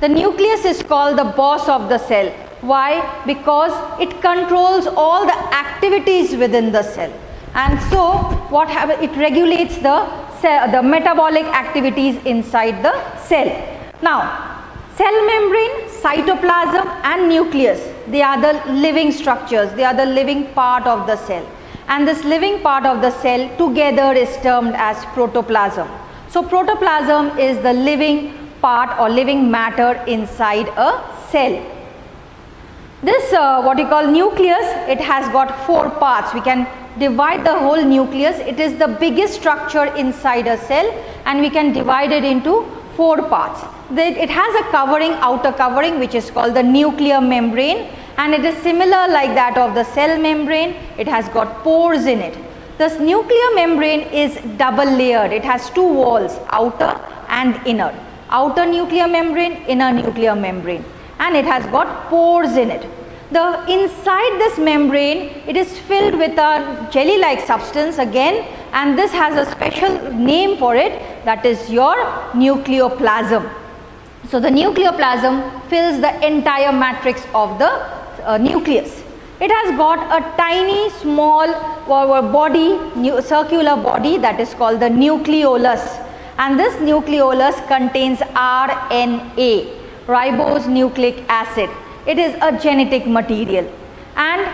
The nucleus is called the boss of the cell. Why? Because it controls all the activities within the cell. And so what happens? It regulates the metabolic activities inside the cell. Now, cell membrane, cytoplasm and nucleus, they are the living structures, they are the living part of the cell. And this living part of the cell together is termed as protoplasm. So protoplasm is the living part or living matter inside a cell. This what you call nucleus, it has got 4 parts. We can divide the whole nucleus. It is the biggest structure inside a cell and we can divide it into 4 parts. It has a covering, outer covering, which is called the nuclear membrane, and it is similar like that of the cell membrane. It has got pores in it. This nuclear membrane is double layered. It has 2 walls, outer and inner. Outer nuclear membrane, inner nuclear membrane, and it has got pores in it. The inside this membrane, it is filled with a jelly-like substance again, and this has a special name for it, that is your nucleoplasm. So the nucleoplasm fills the entire matrix of the nucleus. It has got a tiny small body, circular body, that is called the nucleolus, and this nucleolus contains RNA, ribose nucleic acid. It is a genetic material, and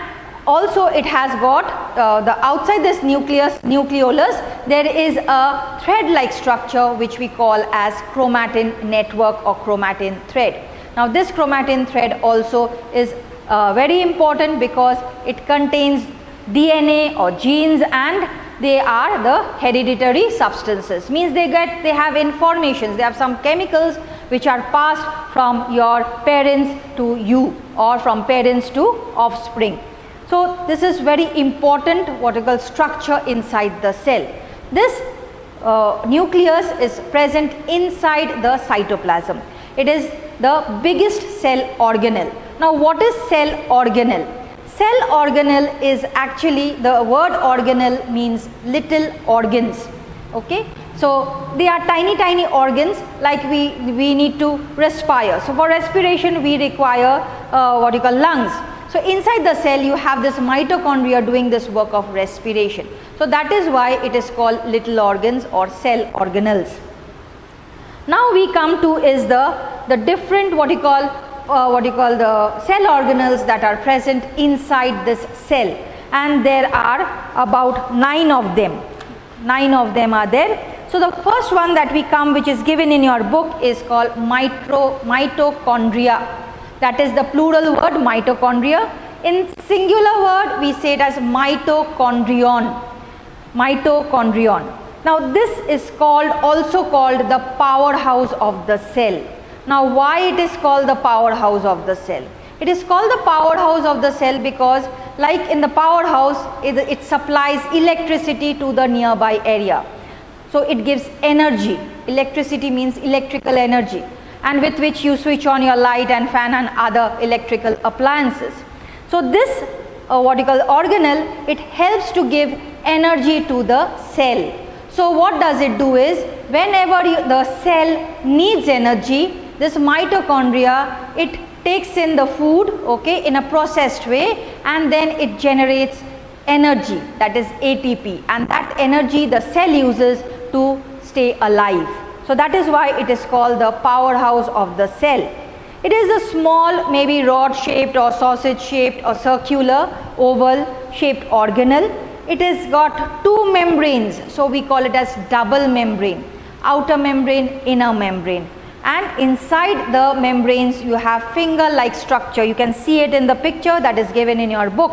also it has got the outside this nucleolus, there is a thread-like structure which we call as chromatin network or chromatin thread. Now this chromatin thread also is very important because it contains DNA or genes, and they are the hereditary substances. Means they have informations, they have some chemicals which are passed from your parents to you or from parents to offspring. So this is very important what we call structure inside the cell. This nucleus is present inside the cytoplasm. It is the biggest cell organelle. Now what is cell organelle? Cell organelle is actually, the word organelle means little organs. Okay, so they are tiny organs, like we need to respire. So for respiration we require what you call lungs. So inside the cell you have this mitochondria doing this work of respiration. So that is why it is called little organs or cell organelles. Now we come to is the different what you call the cell organelles that are present inside this cell, and there are about 9 of them. 9 of them are there. So the first one that we come, which is given in your book, is called mitochondria. That is the plural word, mitochondria. In singular word we say it as mitochondrion. Mitochondrion. Now this is also called the powerhouse of the cell. Now why it is called the powerhouse of the cell? It is called the powerhouse of the cell because, like in the powerhouse, it supplies electricity to the nearby area. So it gives energy. Electricity means electrical energy, and with which you switch on your light and fan and other electrical appliances. So this what you call organelle, it helps to give energy to the cell. So what does it do is, whenever the cell needs energy, this mitochondria, it takes in the food, okay, in a processed way, and then it generates energy, that is ATP, and that energy the cell uses to stay alive. So that is why it is called the powerhouse of the cell. It is a small, maybe rod shaped or sausage shaped or circular oval shaped organelle. It has got 2 membranes, so we call it as double membrane, outer membrane, inner membrane. And inside the membranes you have finger-like structure. You can see it in the picture that is given in your book,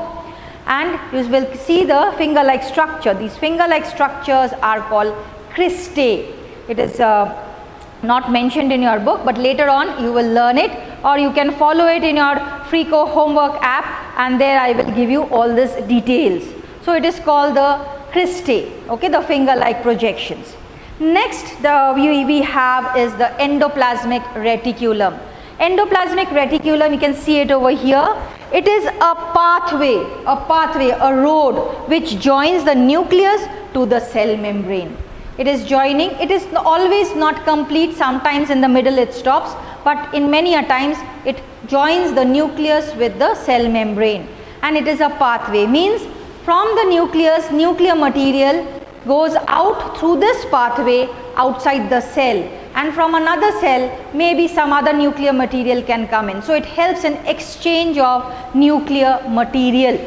and you will see the finger-like structure. These finger-like structures are called cristae. It is not mentioned in your book, but later on you will learn it, or you can follow it in your Freeco homework app, and there I will give you all these details. So it is called the cristae, okay, the finger-like projections. Next we have is the endoplasmic reticulum. Endoplasmic reticulum, you can see it over here. It is a pathway, a road which joins the nucleus to the cell membrane. It is joining, it is always not complete, sometimes in the middle it stops, but in many a times it joins the nucleus with the cell membrane, and it is a pathway. Means from the nucleus, nuclear material goes out through this pathway outside the cell, and from another cell maybe some other nuclear material can come in. So it helps in exchange of nuclear material.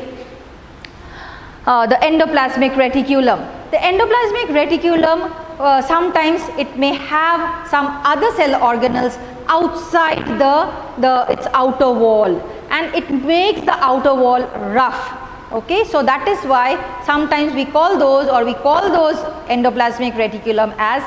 The endoplasmic reticulum. The endoplasmic reticulum, sometimes it may have some other cell organelles outside its outer wall, and it makes the outer wall rough. Okay, so that is why sometimes we call those endoplasmic reticulum as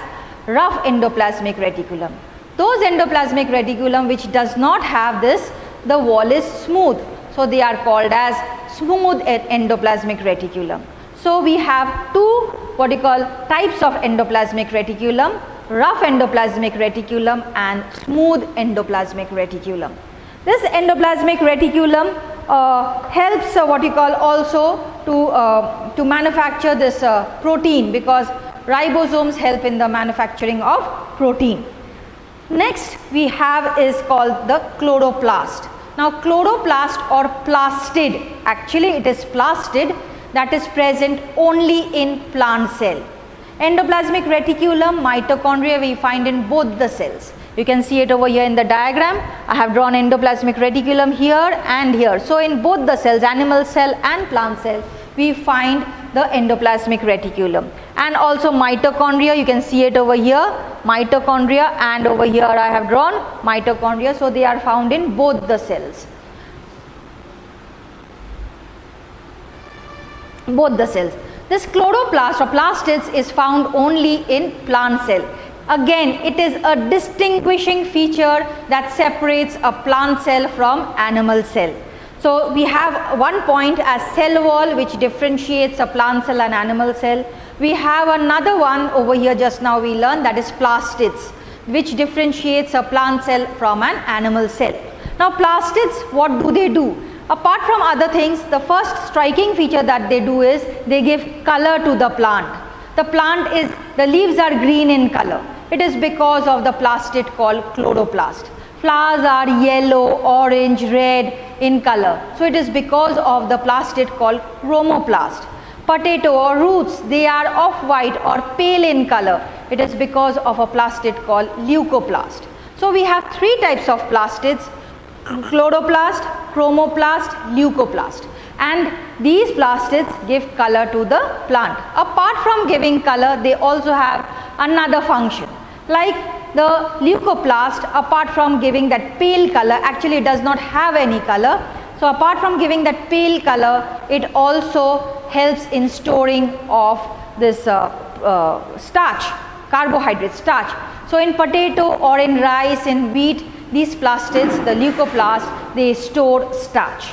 rough endoplasmic reticulum. Those endoplasmic reticulum which does not have this, the wall is smooth, so they are called as smooth endoplasmic reticulum. So we have two types of endoplasmic reticulum: rough endoplasmic reticulum and smooth endoplasmic reticulum. This endoplasmic reticulum helps also to manufacture this protein, because ribosomes help in the manufacturing of protein. Next we have is called the chloroplast. Now chloroplast or plastid, actually it is plastid, that is present only in plant cell. Endoplasmic reticulum, mitochondria we find in both the cells. You can see it over here in the diagram. I have drawn endoplasmic reticulum here and here. So in both the cells, animal cell and plant cell, we find the endoplasmic reticulum. And also mitochondria, you can see it over here, mitochondria, and over here I have drawn mitochondria. So they are found in both the cells. This chloroplast or plastids is found only in plant cell. Again, it is a distinguishing feature that separates a plant cell from animal cell. So we have one point as cell wall which differentiates a plant cell and animal cell. We have another one over here, just now we learned, that is plastids, which differentiates a plant cell from an animal cell. Now plastids, what do? Apart from other things, the first striking feature that they do is they give color to the plant. The leaves are green in color. It is because of the plastid called chloroplast. Flowers are yellow, orange, red in color. So it is because of the plastid called chromoplast. Potato or roots, they are off-white or pale in color. It is because of a plastid called leucoplast. So we have three types of plastids: chloroplast, chromoplast, leucoplast. And these plastids give color to the plant. Apart from giving color, they also have another function. Like the leucoplast, apart from giving that pale color, actually it does not have any color. So apart from giving that pale color, it also helps in storing of this starch, carbohydrate starch. So in potato or in rice, in wheat, these plastids, the leucoplast, they store starch.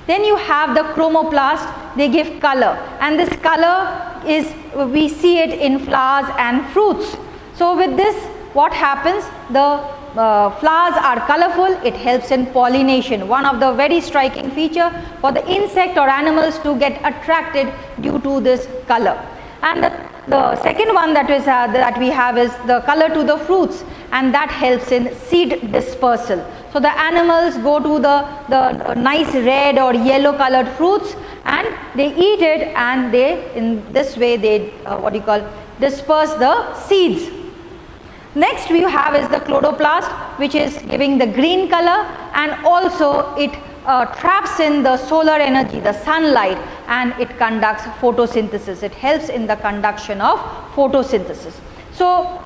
Then you have the chromoplast, they give color, and this color is, we see it in flowers and fruits. So with this, what happens? The flowers are colorful, it helps in pollination, one of the very striking feature for the insect or animals to get attracted due to this color. And the second one that we have is the color to the fruits, and that helps in seed dispersal. So the animals go to the nice red or yellow colored fruits and they eat it, and they, in this way, they disperse the seeds. Next we have is the chloroplast, which is giving the green color, and also it traps in the solar energy, the sunlight, and it conducts photosynthesis. It helps in the conduction of photosynthesis. So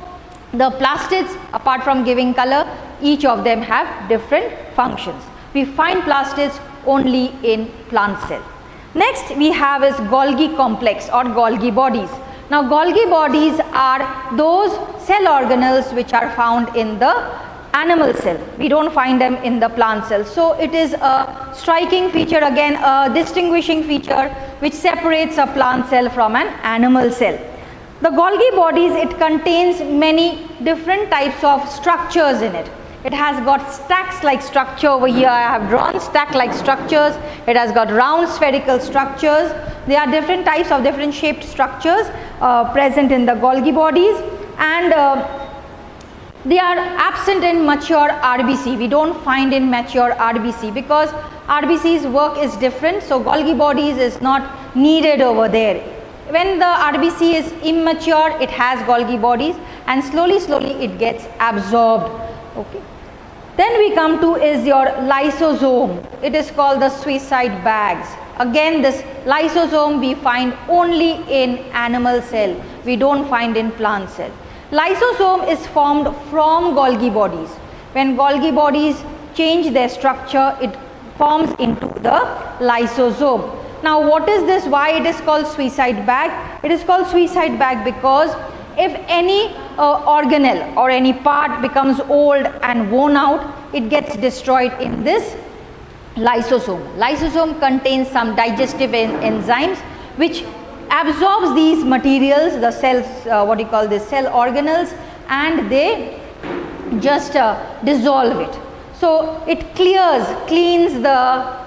the plastids, apart from giving color, each of them have different functions. We find plastids only in plant cell. Next we have is Golgi complex or Golgi bodies. Now Golgi bodies are those cell organelles which are found in the animal cell. We don't find them in the plant cell. So it is a striking feature, again a distinguishing feature which separates a plant cell from an animal cell. The Golgi bodies, it contains many different types of structures in it. It has got stacks like structure over here. I have drawn stack like structures. It has got round spherical structures. There are different types of different shaped structures present in the Golgi bodies, and They are absent in mature RBC. We don't find in mature RBC because RBC's work is different. So Golgi bodies is not needed over there. When the RBC is immature, it has Golgi bodies, and slowly it gets absorbed. Okay. Then we come to is your lysosome. It is called the suicide bags. Again, this lysosome we find only in animal cell. We don't find in plant cell. Lysosome is formed from Golgi bodies. When Golgi bodies change their structure, it forms into the lysosome. Now what is this? Why it is called suicide bag? It is called suicide bag because if any organelle or any part becomes old and worn out, it gets destroyed in this lysosome. Lysosome contains some digestive enzymes which absorbs these materials, the cells, what you call this, cell organelles, and they just dissolve it. So it cleans the